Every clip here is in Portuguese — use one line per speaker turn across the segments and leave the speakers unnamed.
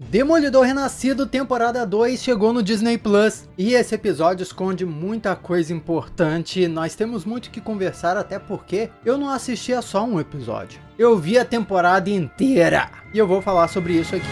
Demolidor Renascido, temporada 2, chegou no Disney Plus. E esse episódio esconde muita coisa importante. Nós temos muito que conversar, até porque eu não assistia só um episódio. Eu vi a temporada inteira. E eu vou falar sobre isso aqui.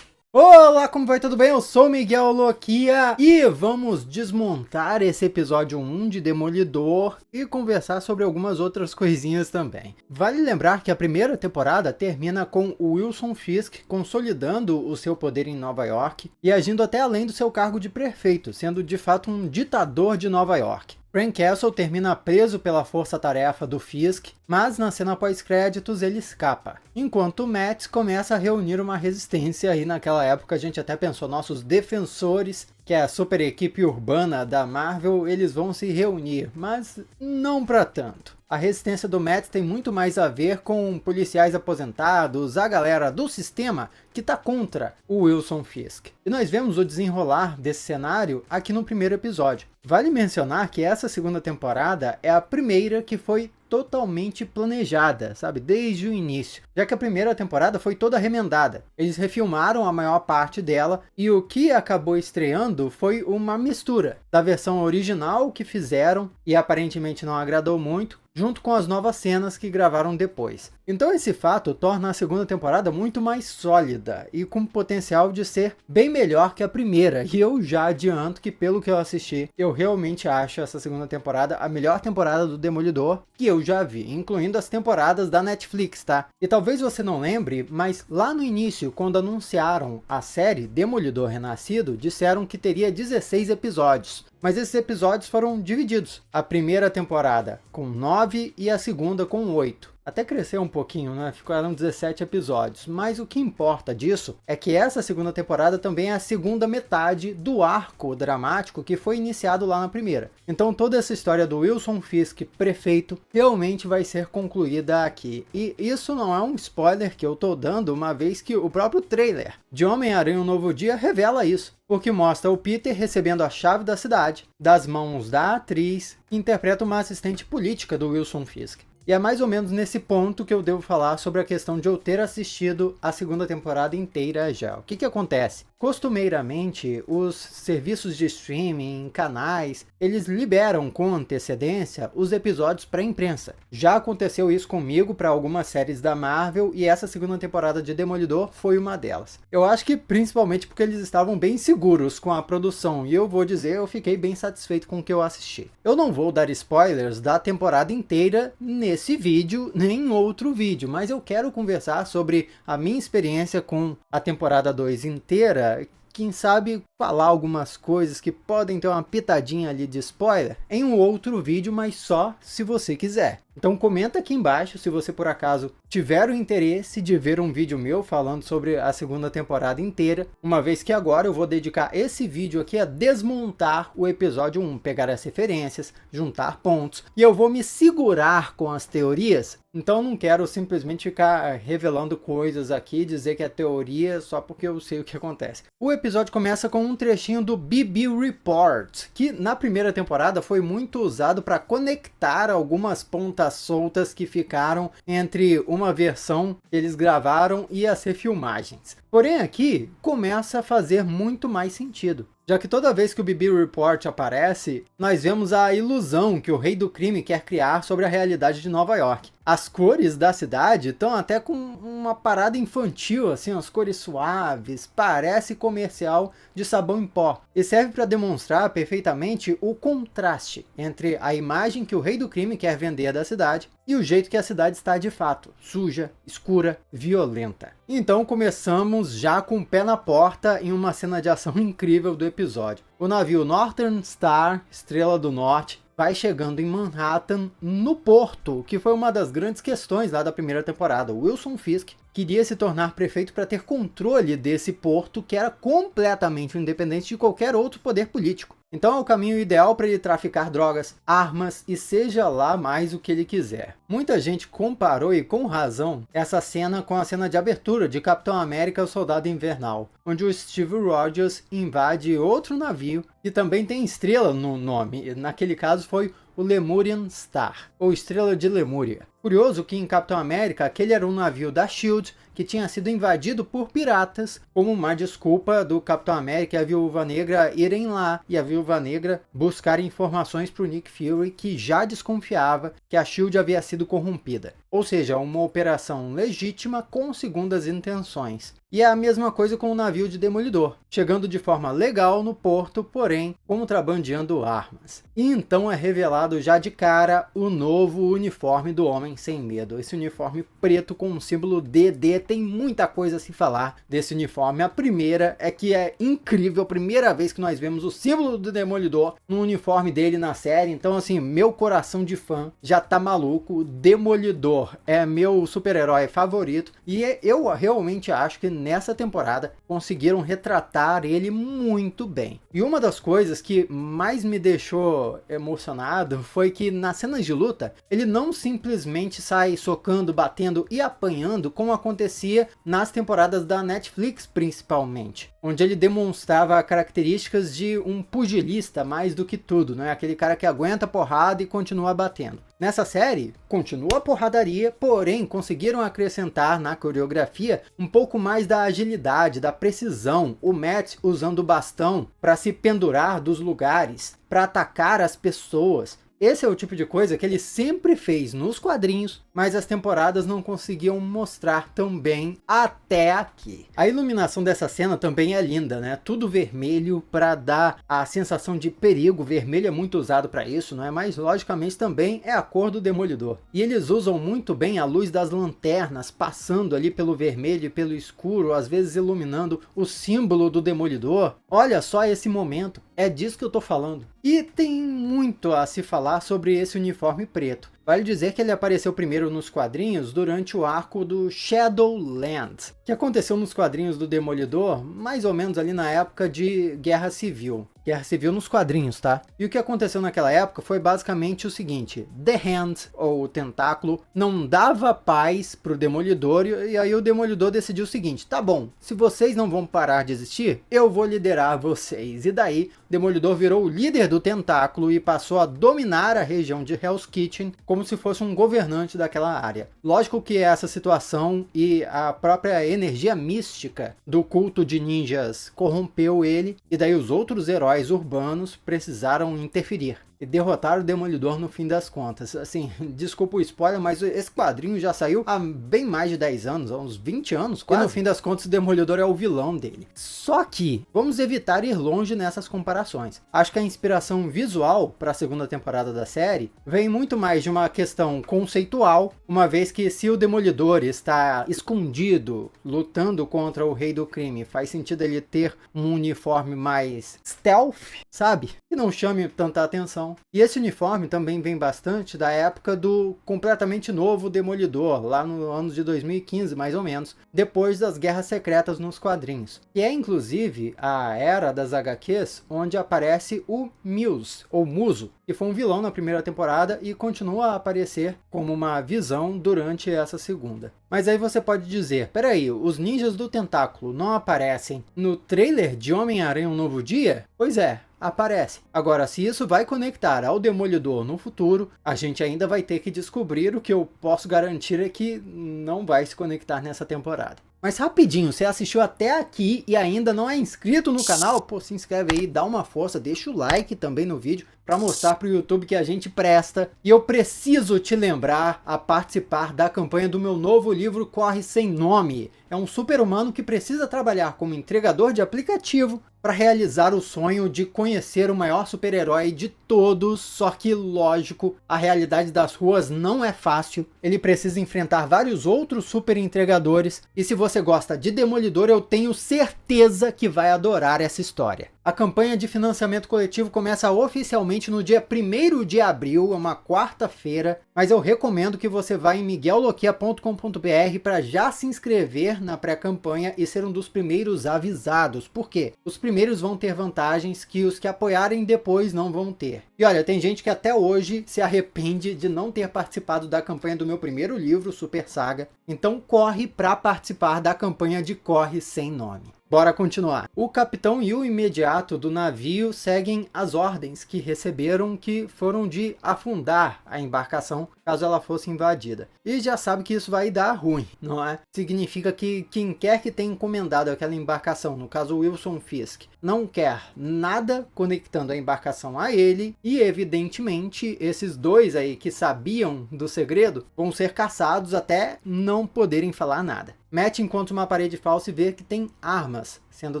Olá, como vai? Tudo bem? Eu sou Miguel Loquia e vamos desmontar esse episódio 1 de Demolidor e conversar sobre algumas outras coisinhas também. Vale lembrar que a primeira temporada termina com o Wilson Fisk consolidando o seu poder em Nova York e agindo até além do seu cargo de prefeito, sendo de fato um ditador de Nova York. Frank Castle termina preso pela força-tarefa do Fisk, mas na cena pós-créditos ele escapa. Enquanto Matt começa a reunir uma resistência, e naquela época a gente até pensou, nossos defensores, que é a super equipe urbana da Marvel, eles vão se reunir, mas não para tanto. A resistência do Matt tem muito mais a ver com policiais aposentados, a galera do sistema que está contra o Wilson Fisk. E nós vemos o desenrolar desse cenário aqui no primeiro episódio. Vale mencionar que essa segunda temporada é a primeira que foi totalmente planejada, sabe, desde o início, já que a primeira temporada foi toda remendada. Eles refilmaram a maior parte dela e o que acabou estreando foi uma mistura da versão original que fizeram e aparentemente não agradou muito, junto com as novas cenas que gravaram depois. Então esse fato torna a segunda temporada muito mais sólida e com potencial de ser bem melhor que a primeira. E eu já adianto que, pelo que eu assisti, eu realmente acho essa segunda temporada a melhor temporada do Demolidor que eu já vi, incluindo as temporadas da Netflix, tá? E talvez você não lembre, mas lá no início, quando anunciaram a série Demolidor Renascido, disseram que teria 16 episódios. Mas esses episódios foram divididos. A primeira temporada com 9 e a segunda com 8. Até cresceu um pouquinho, né? Ficaram 17 episódios. Mas o que importa disso é que essa segunda temporada também é a segunda metade do arco dramático que foi iniciado lá na primeira. Então toda essa história do Wilson Fisk, prefeito, realmente vai ser concluída aqui. E isso não é um spoiler que eu tô dando, uma vez que o próprio trailer de Homem-Aranha Um Novo Dia revela isso. Porque mostra o Peter recebendo a chave da cidade das mãos da atriz que interpreta uma assistente política do Wilson Fisk. E é mais ou menos nesse ponto que eu devo falar sobre a questão de eu ter assistido a segunda temporada inteira já. O que acontece? Costumeiramente, os serviços de streaming, canais, eles liberam com antecedência os episódios para a imprensa. Já aconteceu isso comigo para algumas séries da Marvel e essa segunda temporada de Demolidor foi uma delas. Eu acho que principalmente porque eles estavam bem seguros com a produção e eu vou dizer, eu fiquei bem satisfeito com o que eu assisti. Eu não vou dar spoilers da temporada inteira nesse vídeo, nem em outro vídeo, mas eu quero conversar sobre a minha experiência com a temporada 2 inteira. Quem sabe falar algumas coisas que podem ter uma pitadinha ali de spoiler em um outro vídeo, mas só se você quiser. Então comenta aqui embaixo se você por acaso tiver o interesse de ver um vídeo meu falando sobre a segunda temporada inteira, uma vez que agora eu vou dedicar esse vídeo aqui a desmontar o episódio 1, pegar as referências, juntar pontos, e eu vou me segurar com as teorias. Então não quero simplesmente ficar revelando coisas aqui, dizer que é teoria só porque eu sei o que acontece. O episódio começa com um trechinho do BB Report, que na primeira temporada foi muito usado para conectar algumas pontas soltas que ficaram entre uma versão que eles gravaram e as refilmagens. Porém aqui começa a fazer muito mais sentido, já que toda vez que o BB Report aparece, nós vemos a ilusão que o Rei do Crime quer criar sobre a realidade de Nova York. As cores da cidade estão até com uma parada infantil, assim, as cores suaves, parece comercial de sabão em pó. E serve para demonstrar perfeitamente o contraste entre a imagem que o Rei do Crime quer vender da cidade e o jeito que a cidade está de fato, suja, escura, violenta. Então começamos já com o pé na porta em uma cena de ação incrível do episódio. O navio Northern Star, Estrela do Norte, vai chegando em Manhattan, no porto, que foi uma das grandes questões lá da primeira temporada. O Wilson Fisk queria se tornar prefeito para ter controle desse porto que era completamente independente de qualquer outro poder político. Então é o caminho ideal para ele traficar drogas, armas e seja lá mais o que ele quiser. Muita gente comparou, e com razão, essa cena com a cena de abertura de Capitão América: O Soldado Invernal, onde o Steve Rogers invade outro navio e também tem estrela no nome. Naquele caso foi o Lemurian Star, ou Estrela de Lemúria. Curioso que em Capitão América aquele era um navio da SHIELD que que tinha sido invadido por piratas, como uma desculpa do Capitão América e a Viúva Negra irem lá e a Viúva Negra buscar informações para o Nick Fury, que já desconfiava que a SHIELD havia sido corrompida. Ou seja, uma operação legítima com segundas intenções. E é a mesma coisa com o navio de Demolidor, chegando de forma legal no porto, porém contrabandeando armas. E então é revelado já de cara o novo uniforme do Homem Sem Medo. Esse uniforme preto com o símbolo DD, tem muita coisa a se falar desse uniforme. A primeira é que é incrível, a primeira vez que nós vemos o símbolo do Demolidor no uniforme dele na série. Então assim, meu coração de fã já tá maluco. Demolidor é meu super-herói favorito e eu realmente acho que nessa temporada conseguiram retratar ele muito bem. E uma das coisas que mais me deixou emocionado foi que nas cenas de luta ele não simplesmente sai socando, batendo e apanhando como acontecia nas temporadas da Netflix principalmente, onde ele demonstrava características de um pugilista mais do que tudo, não é aquele cara que aguenta porrada e continua batendo. Nessa série, continua a porradaria, porém conseguiram acrescentar na coreografia um pouco mais da agilidade, da precisão. O Matt usando o bastão para se pendurar dos lugares, para atacar as pessoas. Esse é o tipo de coisa que ele sempre fez nos quadrinhos, mas as temporadas não conseguiam mostrar tão bem até aqui. A iluminação dessa cena também é linda, né? Tudo vermelho para dar a sensação de perigo. Vermelho é muito usado para isso, não é? Mas logicamente também é a cor do Demolidor. E eles usam muito bem a luz das lanternas passando ali pelo vermelho e pelo escuro, às vezes iluminando o símbolo do Demolidor. Olha só esse momento, é disso que eu tô falando. E tem muito a se falar sobre esse uniforme preto. Vale dizer que ele apareceu primeiro nos quadrinhos durante o arco do Shadowlands, que aconteceu nos quadrinhos do Demolidor, mais ou menos ali na época de Guerra Civil. Guerra Civil nos quadrinhos, tá? E o que aconteceu naquela época foi basicamente o seguinte: The Hand, ou o Tentáculo, não dava paz pro Demolidor, e aí o Demolidor decidiu o seguinte: tá bom, se vocês não vão parar de existir, eu vou liderar vocês. E daí, o Demolidor virou o líder do Tentáculo e passou a dominar a região de Hell's Kitchen como se fosse um governante daquela área. Lógico que essa situação e a própria energia mística do culto de ninjas corrompeu ele, e daí os outros heróis urbanos precisaram interferir e derrotar o Demolidor no fim das contas. Assim, desculpa o spoiler, mas esse quadrinho já saiu há bem mais de 10 anos, há uns 20 anos quase. E no fim das contas o Demolidor é o vilão dele. Só que, vamos evitar ir longe nessas comparações. Acho que a inspiração visual para a segunda temporada da série vem muito mais de uma questão conceitual, uma vez que se o Demolidor está escondido, lutando contra o Rei do Crime, faz sentido ele ter um uniforme mais stealth, sabe? Que não chame tanta atenção. E esse uniforme também vem bastante da época do completamente novo Demolidor, lá no ano de 2015, mais ou menos, depois das Guerras Secretas nos quadrinhos. E é inclusive a era das HQs onde aparece o Muse, ou Muso, que foi um vilão na primeira temporada e continua a aparecer como uma visão durante essa segunda. Mas aí você pode dizer, peraí, os ninjas do Tentáculo não aparecem no trailer de Homem-Aranha Um Novo Dia? Pois é, aparece. Agora, se isso vai conectar ao Demolidor no futuro, a gente ainda vai ter que descobrir. O que eu posso garantir é que não vai se conectar nessa temporada. Mas rapidinho, você assistiu até aqui e ainda não é inscrito no canal? Pô, se inscreve aí, dá uma força, deixa o like também no vídeo para mostrar para o YouTube que a gente presta. E eu preciso te lembrar a participar da campanha do meu novo livro Corre Sem Nome. É um super-humano que precisa trabalhar como entregador de aplicativo para realizar o sonho de conhecer o maior super-herói de todos, só que, lógico, a realidade das ruas não é fácil. Ele precisa enfrentar vários outros super-entregadores, e se você gosta de Demolidor, eu tenho certeza que vai adorar essa história. A campanha de financiamento coletivo começa oficialmente no dia 1º de abril, é uma quarta-feira, mas eu recomendo que você vá em miguelloquia.com.br para já se inscrever na pré-campanha e ser um dos primeiros avisados. Por quê? Os primeiros vão ter vantagens que os que apoiarem depois não vão ter. E olha, tem gente que até hoje se arrepende de não ter participado da campanha do meu primeiro livro, Super Saga, então corre para participar da campanha de Corre Sem Nome. Bora continuar. O capitão e o imediato do navio seguem as ordens que receberam, que foram de afundar a embarcação caso ela fosse invadida. E já sabe que isso vai dar ruim, não é? Significa que quem quer que tenha encomendado aquela embarcação, no caso Wilson Fisk, não quer nada conectando a embarcação a ele, e evidentemente esses dois aí que sabiam do segredo vão ser caçados até não poderem falar nada. Matt encontra uma parede falsa e vê que tem armas sendo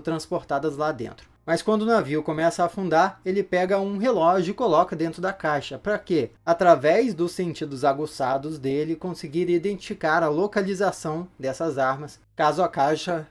transportadas lá dentro. Mas quando o navio começa a afundar, ele pega um relógio e coloca dentro da caixa. Para quê? Através dos sentidos aguçados dele, conseguir identificar a localização dessas armas, caso a caixa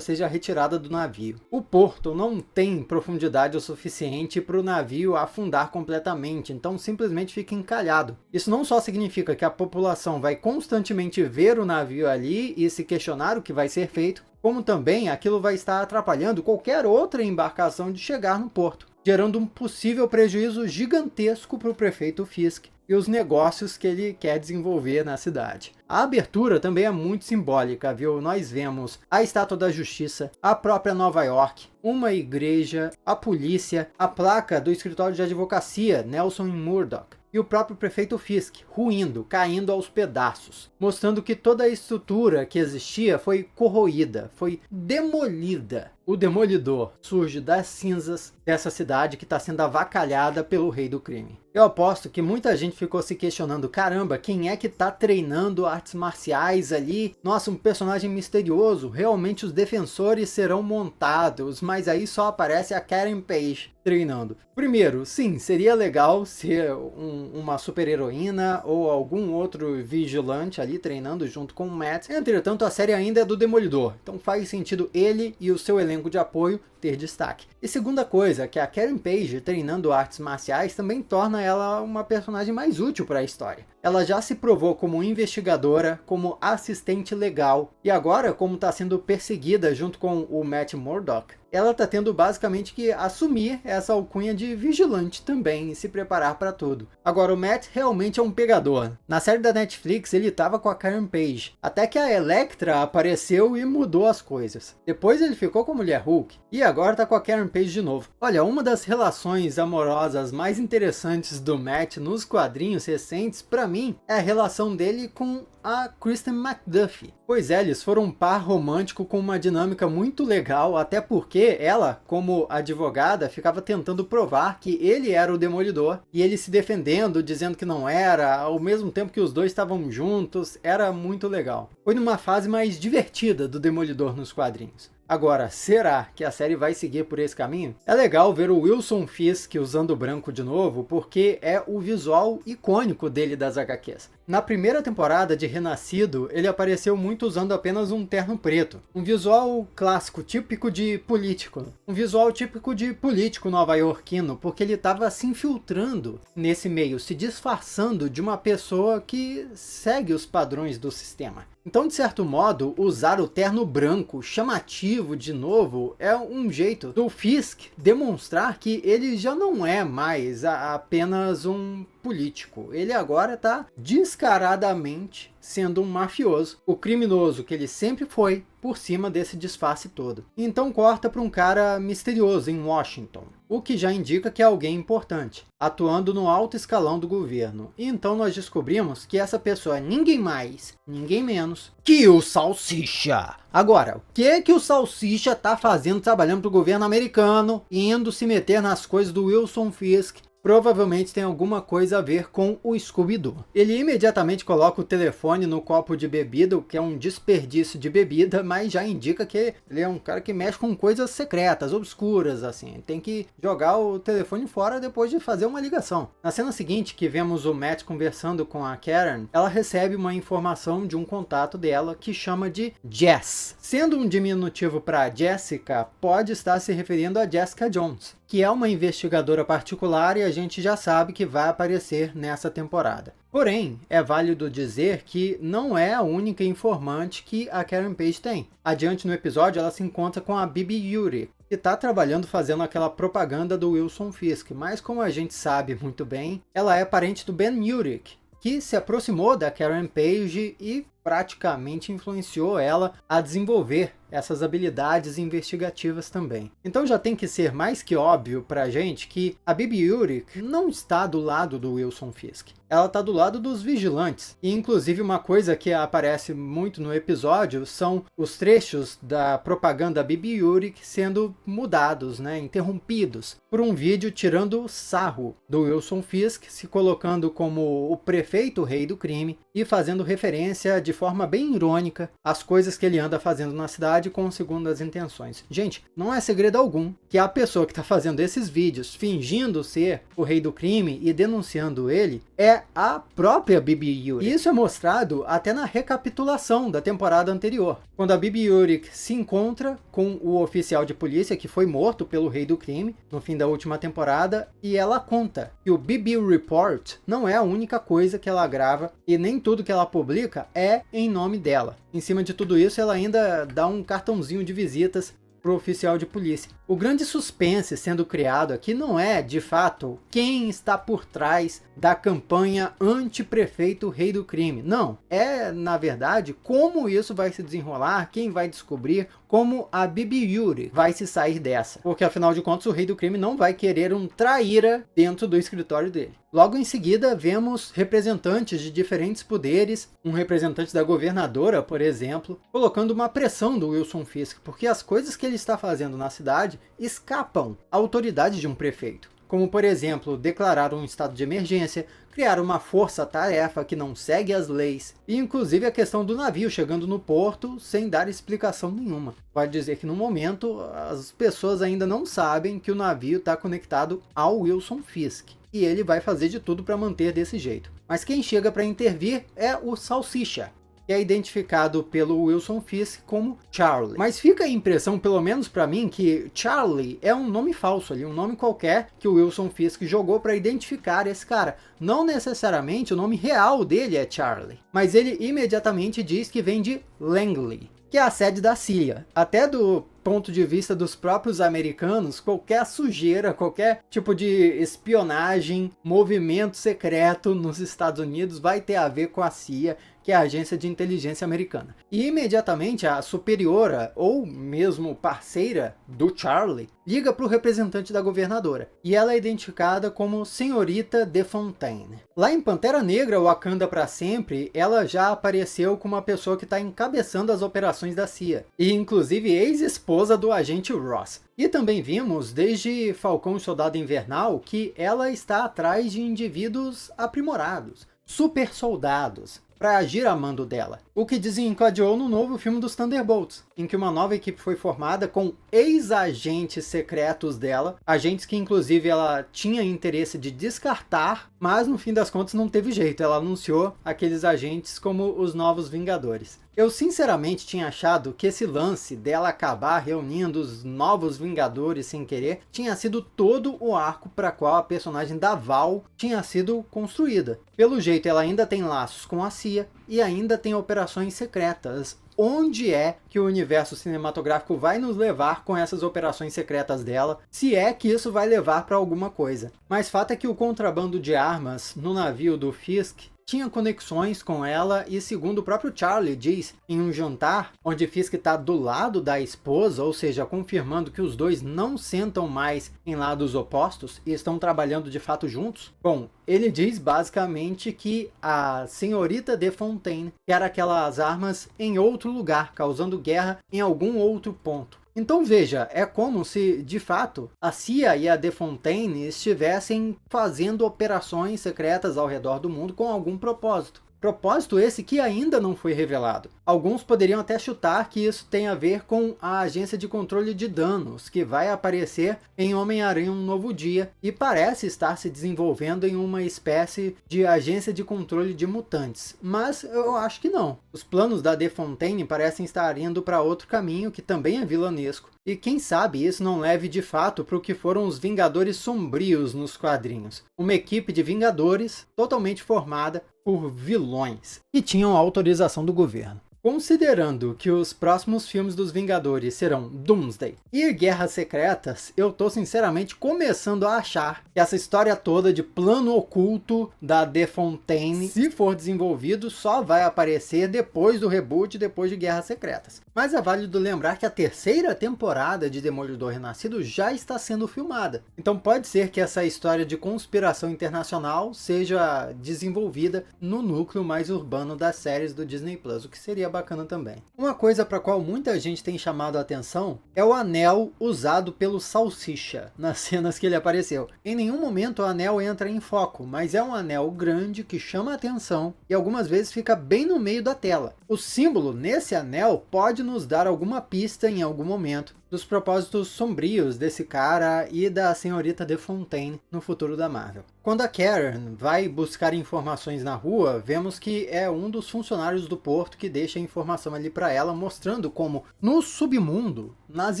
seja retirada do navio. O porto não tem profundidade o suficiente para o navio afundar completamente, então simplesmente fica encalhado. Isso não só significa que a população vai constantemente ver o navio ali e se questionar o que vai ser feito, como também aquilo vai estar atrapalhando qualquer outra embarcação de chegar no porto, gerando um possível prejuízo gigantesco para o prefeito Fisk e os negócios que ele quer desenvolver na cidade. A abertura também é muito simbólica, viu? Nós vemos a Estátua da Justiça, a própria Nova York, uma igreja, a polícia, a placa do escritório de advocacia Nelson Murdoch e o próprio prefeito Fisk ruindo, caindo aos pedaços, mostrando que toda a estrutura que existia foi corroída, foi demolida. O Demolidor surge das cinzas dessa cidade que está sendo avacalhada pelo rei do crime. Eu aposto que muita gente ficou se questionando, caramba, quem é que está treinando artes marciais ali? Nossa, um personagem misterioso, realmente os defensores serão montados, mas aí só aparece a Karen Page treinando. Primeiro, sim, seria legal ser uma super-heroína ou algum outro vigilante ali treinando junto com o Matt. Entretanto, a série ainda é do Demolidor, então faz sentido ele e o seu elenco de apoio ter destaque. E segunda coisa, que a Karen Page treinando artes marciais também torna ela uma personagem mais útil para a história. Ela já se provou como investigadora, como assistente legal, e agora, como está sendo perseguida junto com o Matt Murdock, ela está tendo basicamente que assumir essa alcunha de vigilante também e se preparar para tudo. Agora, o Matt realmente é um pegador. Na série da Netflix, ele estava com a Karen Page, até que a Elektra apareceu e mudou as coisas. Depois ele ficou com a Mulher Hulk, e agora está com a Karen Page de novo. Olha, uma das relações amorosas mais interessantes do Matt nos quadrinhos recentes, para mim, é a relação dele com a Kristen McDuffie. Pois é, eles foram um par romântico com uma dinâmica muito legal, até porque ela, como advogada, ficava tentando provar que ele era o Demolidor, e ele se defendendo, dizendo que não era, ao mesmo tempo que os dois estavam juntos, era muito legal. Foi numa fase mais divertida do Demolidor nos quadrinhos. Agora, será que a série vai seguir por esse caminho? É legal ver o Wilson Fisk usando branco de novo, porque é o visual icônico dele das HQs. Na primeira temporada de Renascido, ele apareceu muito usando apenas um terno preto. Um visual clássico, típico de político. Um visual típico de político nova-iorquino, porque ele estava se infiltrando nesse meio, se disfarçando de uma pessoa que segue os padrões do sistema. Então, de certo modo, usar o terno branco chamativo de novo é um jeito do Fisk demonstrar que ele já não é mais apenas um político. Ele agora está descaradamente sendo um mafioso, o criminoso que ele sempre foi, por cima desse disfarce todo. Então corta para um cara misterioso em Washington, o que já indica que é alguém importante, atuando no alto escalão do governo. E então nós descobrimos que essa pessoa é ninguém mais, ninguém menos que o Salsicha. Agora, o que o Salsicha tá fazendo trabalhando para o governo americano, indo se meter nas coisas do Wilson Fisk? Provavelmente tem alguma coisa a ver com o Scooby-Doo. Ele imediatamente coloca o telefone no copo de bebida, o que é um desperdício de bebida, mas já indica que ele é um cara que mexe com coisas secretas, obscuras, assim. Tem que jogar o telefone fora depois de fazer uma ligação. Na cena seguinte, que vemos o Matt conversando com a Karen, ela recebe uma informação de um contato dela que chama de Jess. Sendo um diminutivo para Jessica, pode estar se referindo a Jessica Jones, que é uma investigadora particular e a gente já sabe que vai aparecer nessa temporada. Porém, é válido dizer que não é a única informante que a Karen Page tem. Adiante no episódio, ela se encontra com a Bibi Urich, que está trabalhando fazendo aquela propaganda do Wilson Fisk, mas como a gente sabe muito bem, ela é parente do Ben Urich, que se aproximou da Karen Page e praticamente influenciou ela a desenvolver essas habilidades investigativas também. Então já tem que ser mais que óbvio pra gente que a Bibi Yurik não está do lado do Wilson Fisk. Ela está do lado dos vigilantes. E inclusive uma coisa que aparece muito no episódio são os trechos da propaganda Bibi Yurik sendo mudados, né, interrompidos, por um vídeo tirando sarro do Wilson Fisk, se colocando como o prefeito rei do crime e fazendo referência de forma bem irônica às coisas que ele anda fazendo na cidade com segundas intenções. Gente, não é segredo algum que a pessoa que está fazendo esses vídeos fingindo ser o rei do crime e denunciando ele é a própria Bibi Yurik. E isso é mostrado até na recapitulação da temporada anterior, quando a Bibi Yurik se encontra com o oficial de polícia que foi morto pelo rei do crime no fim da última temporada, e ela conta que o Bibi Report não é a única coisa que ela grava e nem tudo que ela publica é em nome dela. Em cima de tudo isso, ela ainda dá um cartãozinho de visitas para o oficial de polícia. O grande suspense sendo criado aqui não é, de fato, quem está por trás da campanha anti-prefeito rei do crime. Não, é, na verdade, como isso vai se desenrolar, quem vai descobrir, como a Bibi Yurik vai se sair dessa. Porque, afinal de contas, o rei do crime não vai querer um traíra dentro do escritório dele. Logo em seguida, vemos representantes de diferentes poderes, um representante da governadora, por exemplo, colocando uma pressão do Wilson Fisk, porque as coisas que ele está fazendo na cidade escapam à autoridade de um prefeito. Como, por exemplo, declarar um estado de emergência, criar uma força-tarefa que não segue as leis, e inclusive a questão do navio chegando no porto sem dar explicação nenhuma. Pode dizer que no momento as pessoas ainda não sabem que o navio está conectado ao Wilson Fisk, e ele vai fazer de tudo para manter desse jeito. Mas quem chega para intervir é o Salsicha, que é identificado pelo Wilson Fisk como Charlie. Mas fica a impressão, pelo menos para mim, que Charlie é um nome falso ali, um nome qualquer que o Wilson Fisk jogou para identificar esse cara. Não necessariamente o nome real dele é Charlie, mas ele imediatamente diz que vem de Langley, que é a sede da CIA. Até do ponto de vista dos próprios americanos, qualquer sujeira, qualquer tipo de espionagem, movimento secreto nos Estados Unidos vai ter a ver com a CIA, que é a agência de inteligência americana. E imediatamente a superiora, ou mesmo parceira do Charlie, liga para o representante da governadora, e ela é identificada como Senhorita DeFontaine. Lá em Pantera Negra, Wakanda para Sempre, ela já apareceu como uma pessoa que está encabeçando as operações da CIA, e inclusive ex-esposa do agente Ross. E também vimos, desde Falcão e Soldado Invernal, que ela está atrás de indivíduos aprimorados, super soldados, para agir a mando dela. O que desencadeou no novo filme dos Thunderbolts, em que uma nova equipe foi formada com ex-agentes secretos dela, agentes que inclusive ela tinha interesse de descartar, mas no fim das contas não teve jeito, ela anunciou aqueles agentes como os novos Vingadores. Eu sinceramente tinha achado que esse lance dela acabar reunindo os novos Vingadores sem querer tinha sido todo o arco para qual a personagem da Val tinha sido construída. Pelo jeito ela ainda tem laços com a CIA e ainda tem operações secretas. Onde é que o universo cinematográfico vai nos levar com essas operações secretas dela, se é que isso vai levar para alguma coisa. Mas fato é que o contrabando de armas no navio do Fisk tinha conexões com ela, e segundo o próprio Charlie diz, em um jantar onde Fisk está do lado da esposa, ou seja, confirmando que os dois não sentam mais em lados opostos e estão trabalhando de fato juntos. Bom, ele diz basicamente que a Senhorita DeFontaine quer aquelas armas em outro lugar, causando guerra em algum outro ponto. Então veja, é como se, de fato, a CIA e a DeFontaine estivessem fazendo operações secretas ao redor do mundo com algum propósito. Propósito esse que ainda não foi revelado. Alguns poderiam até chutar que isso tem a ver com a Agência de Controle de Danos, que vai aparecer em Homem-Aranha Um Novo Dia e parece estar se desenvolvendo em uma espécie de Agência de Controle de Mutantes. Mas eu acho que não. Os planos da DeFontaine parecem estar indo para outro caminho que também é vilanesco. E quem sabe isso não leve de fato para o que foram os Vingadores Sombrios nos quadrinhos. Uma equipe de Vingadores totalmente formada por vilões que tinham autorização do governo. Considerando que os próximos filmes dos Vingadores serão Doomsday e Guerras Secretas, eu tô sinceramente começando a achar que essa história toda de plano oculto da The Fontaine, se for desenvolvido, só vai aparecer depois do reboot, depois de Guerras Secretas. Mas é válido lembrar que a terceira temporada de Demolidor Renascido já está sendo filmada. Então pode ser que essa história de conspiração internacional seja desenvolvida no núcleo mais urbano das séries do Disney Plus, o que seria bacana também. Uma coisa para a qual muita gente tem chamado a atenção é o anel usado pelo Salsicha nas cenas que ele apareceu. Em nenhum momento o anel entra em foco, mas é um anel grande que chama a atenção e algumas vezes fica bem no meio da tela. O símbolo nesse anel pode nos dar alguma pista em algum momento dos propósitos sombrios desse cara e da senhorita De Fontaine no futuro da Marvel. Quando a Karen vai buscar informações na rua, vemos que é um dos funcionários do porto que deixa a informação ali para ela, mostrando como no submundo, nas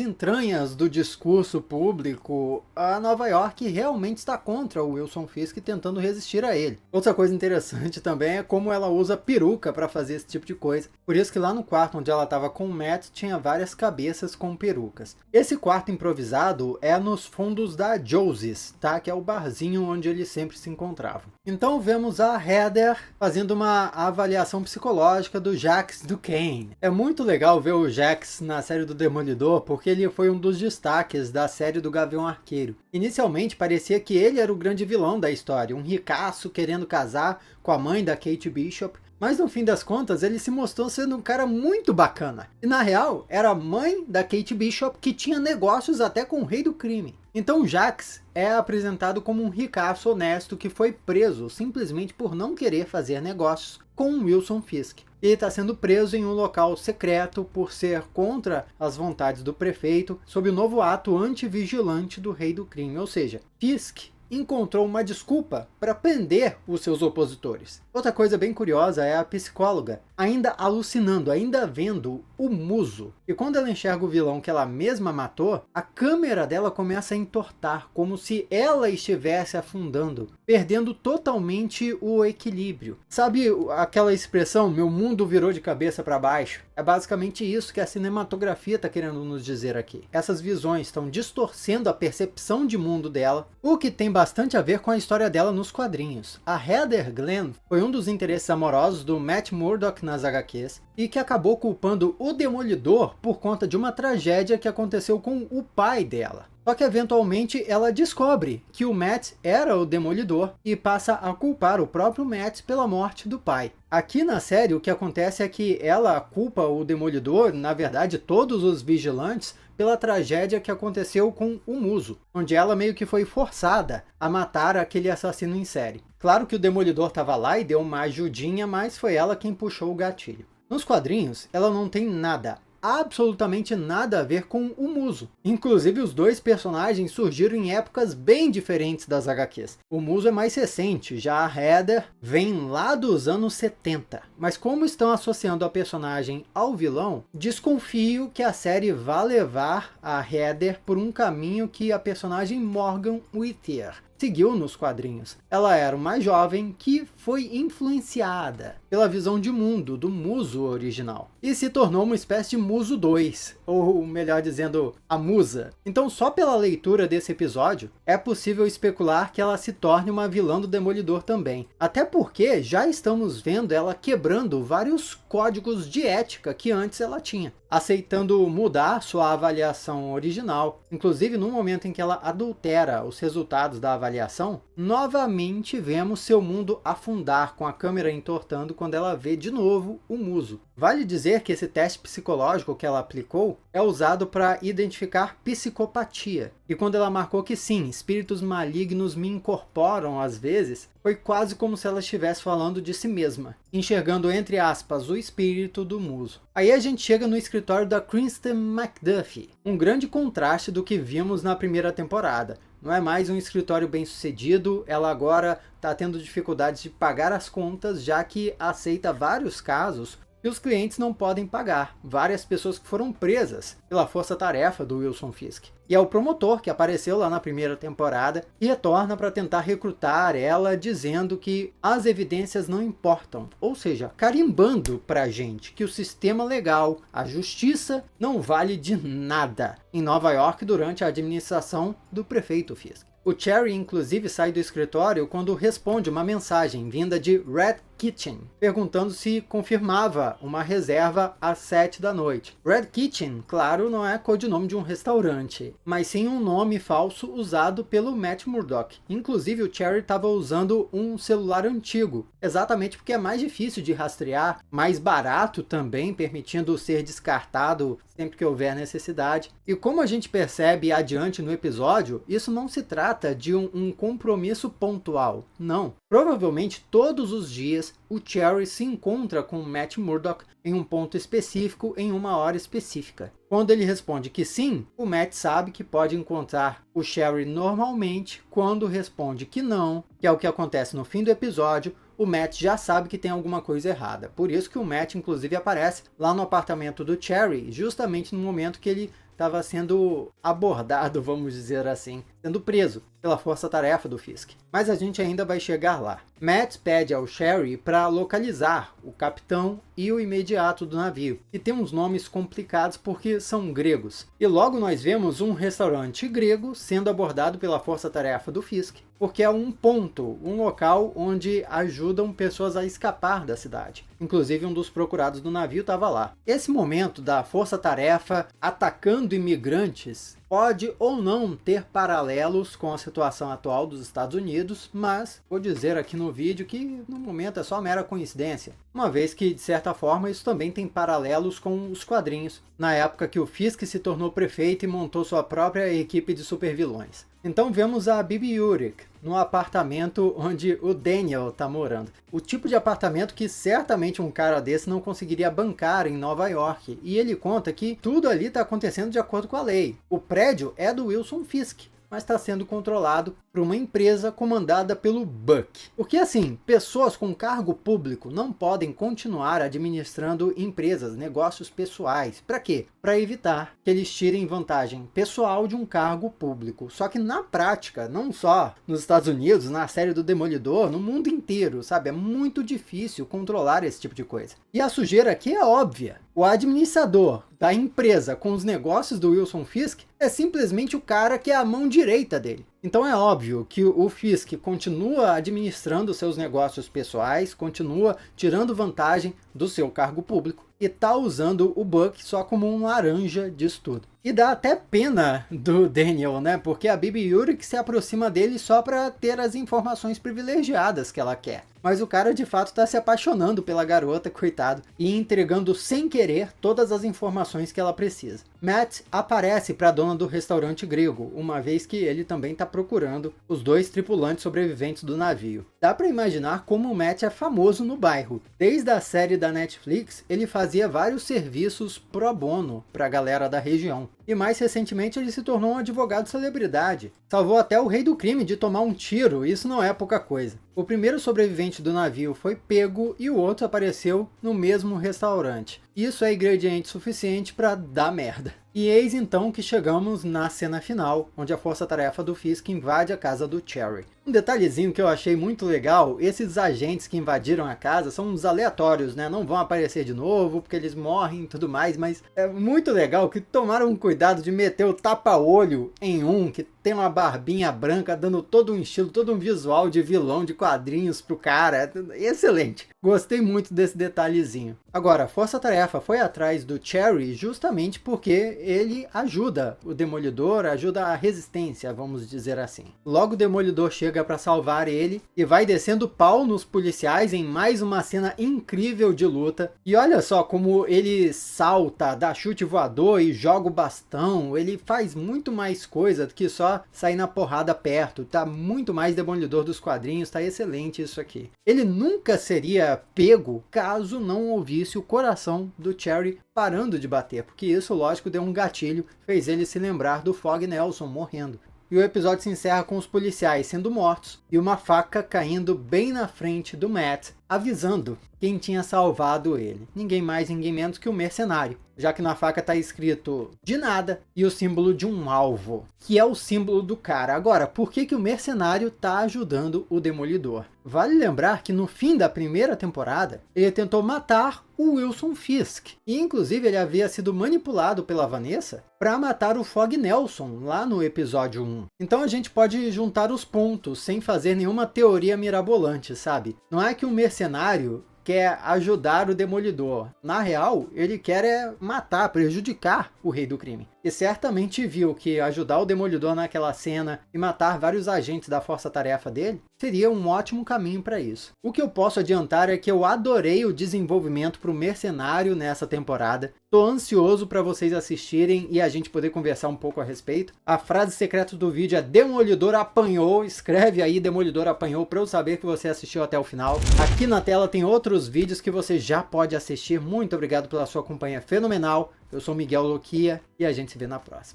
entranhas do discurso público, a Nova York realmente está contra o Wilson Fisk, tentando resistir a ele. Outra coisa interessante também é como ela usa peruca para fazer esse tipo de coisa. Por isso que lá no quarto onde ela estava com o Matt tinha várias cabeças com perucas. Esse quarto improvisado é nos fundos da Josie's, tá? Que é o barzinho onde eles sempre se encontravam. Então vemos a Heather fazendo uma avaliação psicológica do Jax Duquesne. É muito legal ver o Jax na série do Demolidor, porque ele foi um dos destaques da série do Gavião Arqueiro. Inicialmente parecia que ele era o grande vilão da história, um ricaço querendo casar com a mãe da Kate Bishop, mas no fim das contas ele se mostrou sendo um cara muito bacana. E na real, era a mãe da Kate Bishop que tinha negócios até com o rei do crime. Então Jax é apresentado como um ricaço honesto que foi preso simplesmente por não querer fazer negócios com Wilson Fisk. Ele está sendo preso em um local secreto por ser contra as vontades do prefeito sob o novo ato antivigilante do rei do crime, ou seja, Fisk encontrou uma desculpa para prender os seus opositores. Outra coisa bem curiosa é a psicóloga, ainda alucinando, ainda vendo o muso. E quando ela enxerga o vilão que ela mesma matou, a câmera dela começa a entortar, como se ela estivesse afundando, perdendo totalmente o equilíbrio. Sabe aquela expressão, meu mundo virou de cabeça para baixo? É basicamente isso que a cinematografia está querendo nos dizer aqui. Essas visões estão distorcendo a percepção de mundo dela, o que tem bastante a ver com a história dela nos quadrinhos. A Heather Glenn foi um dos interesses amorosos do Matt Murdock nas HQs e que acabou culpando o Demolidor por conta de uma tragédia que aconteceu com o pai dela. Só que eventualmente ela descobre que o Matt era o Demolidor e passa a culpar o próprio Matt pela morte do pai. Aqui na série o que acontece é que ela culpa o Demolidor, na verdade todos os vigilantes, pela tragédia que aconteceu com o Muso, onde ela meio que foi forçada a matar aquele assassino em série. Claro que o Demolidor estava lá e deu uma ajudinha, mas foi ela quem puxou o gatilho. Nos quadrinhos, ela não tem nada, absolutamente nada a ver com o Muso. Inclusive os dois personagens surgiram em épocas bem diferentes das HQs. O Muso é mais recente, já a Heather vem lá dos anos 70. Mas como estão associando a personagem ao vilão, desconfio que a série vá levar a Heather por um caminho que a personagem Morgan Whittier seguiu nos quadrinhos. Ela era uma jovem que foi influenciada pela visão de mundo do Muso original e se tornou uma espécie de Muso 2, ou melhor dizendo, a Musa. Então só pela leitura desse episódio é possível especular que ela se torne uma vilã do Demolidor também. Até porque já estamos vendo ela quebrando vários códigos de ética que antes ela tinha, aceitando mudar sua avaliação original. Inclusive no momento em que ela adultera os resultados da avaliação, novamente vemos seu mundo afundar com a câmera entortando quando ela vê de novo o Muso. Vale dizer que esse teste psicológico que ela aplicou é usado para identificar psicopatia. E quando ela marcou que sim, espíritos malignos me incorporam às vezes, foi quase como se ela estivesse falando de si mesma, enxergando entre aspas o espírito do Muso. Aí a gente chega no escritório da Kristen McDuffie, um grande contraste do que vimos na primeira temporada. Não é mais um escritório bem sucedido, ela agora está tendo dificuldades de pagar as contas, já que aceita vários casos e os clientes não podem pagar. Várias pessoas que foram presas pela força-tarefa do Wilson Fisk. E é o promotor que apareceu lá na primeira temporada e retorna para tentar recrutar ela, dizendo que as evidências não importam. Ou seja, carimbando pra gente que o sistema legal, a justiça, não vale de nada em Nova York durante a administração do prefeito Fisk. O Cherry, inclusive, sai do escritório quando responde uma mensagem vinda de Red Kitchen, perguntando se confirmava uma reserva às 7 da noite. Red Kitchen, claro, não é codinome de um restaurante, mas sim um nome falso usado pelo Matt Murdock. Inclusive, o Cherry estava usando um celular antigo, exatamente porque é mais difícil de rastrear, mais barato também, permitindo ser descartado sempre que houver necessidade. E como a gente percebe adiante no episódio, isso não se trata de um compromisso pontual, não. Provavelmente todos os dias o Cherry se encontra com Matt Murdock em um ponto específico, em uma hora específica. Quando ele responde que sim, o Matt sabe que pode encontrar o Cherry normalmente. Quando responde que não, que é o que acontece no fim do episódio, o Matt já sabe que tem alguma coisa errada. Por isso que o Matt, inclusive, aparece lá no apartamento do Cherry, justamente no momento que ele estava sendo abordado, vamos dizer assim, sendo preso pela força-tarefa do Fisk. Mas a gente ainda vai chegar lá. Matt pede ao Cherry para localizar o capitão e o imediato do navio, que tem uns nomes complicados porque são gregos. E logo nós vemos um restaurante grego sendo abordado pela força-tarefa do Fisk, porque é um ponto, um local onde ajudam pessoas a escapar da cidade. Inclusive, um dos procurados do navio estava lá. Esse momento da força-tarefa atacando imigrantes pode ou não ter paralelos com a situação atual dos Estados Unidos, mas vou dizer aqui no vídeo que no momento é só mera coincidência, uma vez que, de certa forma, isso também tem paralelos com os quadrinhos, na época que o Fisk se tornou prefeito e montou sua própria equipe de supervilões. Então vemos a Bibi Yurik no apartamento onde o Daniel está morando. O tipo de apartamento que certamente um cara desse não conseguiria bancar em Nova York. E ele conta que tudo ali está acontecendo de acordo com a lei. O prédio é do Wilson Fisk, mas está sendo controlado por uma empresa comandada pelo Buck. Porque assim, pessoas com cargo público não podem continuar administrando empresas, negócios pessoais. Para quê? Para evitar que eles tirem vantagem pessoal de um cargo público. Só que na prática, não só nos Estados Unidos, na série do Demolidor, no mundo inteiro, sabe? É muito difícil controlar esse tipo de coisa. E a sujeira aqui é óbvia. O administrador da empresa com os negócios do Wilson Fisk é simplesmente o cara que é a mão direita dele. Então é óbvio que o Fisk continua administrando seus negócios pessoais, continua tirando vantagem do seu cargo público e tá usando o Buck só como um laranja disso tudo. E dá até pena do Daniel, né? Porque a Bibi Yurik se aproxima dele só para ter as informações privilegiadas que ela quer. Mas o cara de fato está se apaixonando pela garota, coitado, e entregando sem querer todas as informações que ela precisa. Matt aparece para a dona do restaurante grego, uma vez que ele também está procurando os dois tripulantes sobreviventes do navio. Dá para imaginar como o Matt é famoso no bairro. Desde a série da Netflix, ele fazia vários serviços pro bono para a galera da região. E mais recentemente ele se tornou um advogado celebridade. Salvou até o rei do crime de tomar um tiro, isso não é pouca coisa. O primeiro sobrevivente do navio foi pego e o outro apareceu no mesmo restaurante. Isso é ingrediente suficiente para dar merda. E eis então que chegamos na cena final, onde a força-tarefa do Fisk invade a casa do Cherry. Um detalhezinho que eu achei muito legal, esses agentes que invadiram a casa são uns aleatórios, né? Não vão aparecer de novo, porque eles morrem e tudo mais, mas é muito legal que tomaram cuidado de meter o tapa-olho em um que tem uma barbinha branca, dando todo um estilo, todo um visual de vilão de quadrinhos pro cara. Excelente! Gostei muito desse detalhezinho. Agora, a força-tarefa foi atrás do Cherry justamente porque ele ajuda o Demolidor, ajuda a resistência, vamos dizer assim. Logo o Demolidor chega para salvar ele e vai descendo pau nos policiais em mais uma cena incrível de luta. E olha só como ele salta, dá chute voador e joga o bastão. Ele faz muito mais coisa do que só sair na porrada perto. Tá muito mais Demolidor dos quadrinhos, tá excelente isso aqui. Ele nunca seria pego caso não ouvisse o coração do Cherry parando de bater, porque isso, lógico, deu um gatilho, fez ele se lembrar do Fog Nelson morrendo. E o episódio se encerra com os policiais sendo mortos e uma faca caindo bem na frente do Matt avisando quem tinha salvado ele. Ninguém mais, ninguém menos que o mercenário, já que na faca está escrito de nada e o símbolo de um alvo, que é o símbolo do cara. Agora, por que o mercenário está ajudando o Demolidor? Vale lembrar que no fim da primeira temporada, ele tentou matar o Wilson Fisk. E inclusive ele havia sido manipulado pela Vanessa para matar o Fog Nelson lá no episódio 1. Então a gente pode juntar os pontos sem fazer nenhuma teoria mirabolante, sabe? Não é que o mercenário quer ajudar o Demolidor. Na real, ele quer matar, prejudicar o Rei do Crime. E certamente viu que ajudar o Demolidor naquela cena e matar vários agentes da força-tarefa dele seria um ótimo caminho para isso. O que eu posso adiantar é que eu adorei o desenvolvimento para o mercenário nessa temporada. Tô ansioso para vocês assistirem e a gente poder conversar um pouco a respeito. A frase secreta do vídeo é Demolidor apanhou. Escreve aí Demolidor apanhou para eu saber que você assistiu até o final. Aqui na tela tem outros vídeos que você já pode assistir. Muito obrigado pela sua companhia fenomenal. Eu sou Miguel Loquia e a gente se vê na próxima.